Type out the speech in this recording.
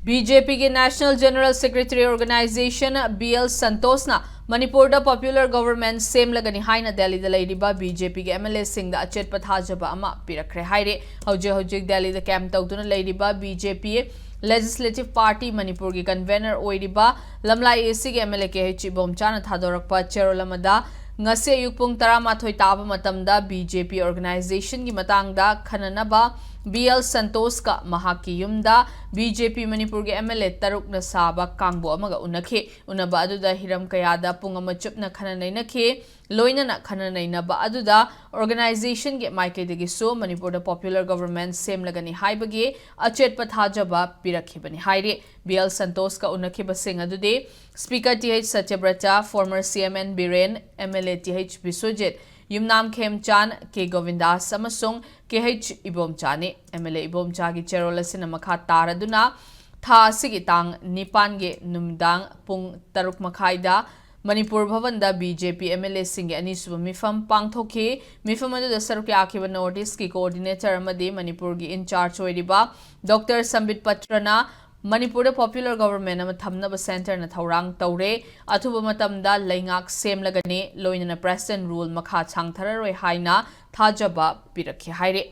BJP के national general secretary organisation BL संतोषना मणिपुर दा पॉपुलर गवर्नमेंट सेमलगनी हाइना दिल्ली दा लेरिबा BJP के MLA सिंह दा अचेत पथाजबा अमा पिरखरे हाइरे हौजिक दिल्ली दा कैंप तौदुना लेरिबा BJP लेजिस्लेटिव पार्टी मणिपुर की कन्वेनर ओइरिबा लमलाई एसी के MLA के चिबोमचाना थादोरकपा चेरोलमदा ngase ayuk pung 12 taba matamda BJP organization की matangda खननबा BL संतोष का महाकी युमदा BJP मणिपुर के MLA तरुक न साबा कांगबो अमगा उनखे उनबा अदुदा हिरम कयादा पुंग अमा चुपना खननैनखे लोइनना खननैनबा अदुदा organization के माइकेदगी सो मणिपुर द पॉपुलर गवर्नमेंट सेमलगनी हाइबगे अचेत पथाजबा पिरखिबनी हाइरे BL संतोष का उनखे बसिंग अदुदे speaker TH Satyabrata former CMN Biren MLA TH Biswajit Yumnam Khemchand के गोविंदास अमसुंग KH इबोमचाने MLA इबोमचा की चेरोल असिना मखा तारदुना था असिगी तांग निपान गे नुमदांग पुंग तरुक मखाइदा मणिपुर भवन दा BJP MLA सिंह अनिसुब मिफम पांगथोखे मिफम अदुदा सरुक आखिबा नॉर्थ ईस्ट की कोऑर्डिनेटर अमदी मणिपुर की इंचार्ज ओइरिबा डॉक्टर संबित पत्रना मणिपुर पॉपुलर गवर्नमेंट थमनब सेंटर न थौरांग तौरे अथुब मतमदा लैंगाक सेमलगने लोइनना प्रेसिडेंट रूल मखा छांगथररोय हाइना थाजबा पिरखे हाइरे।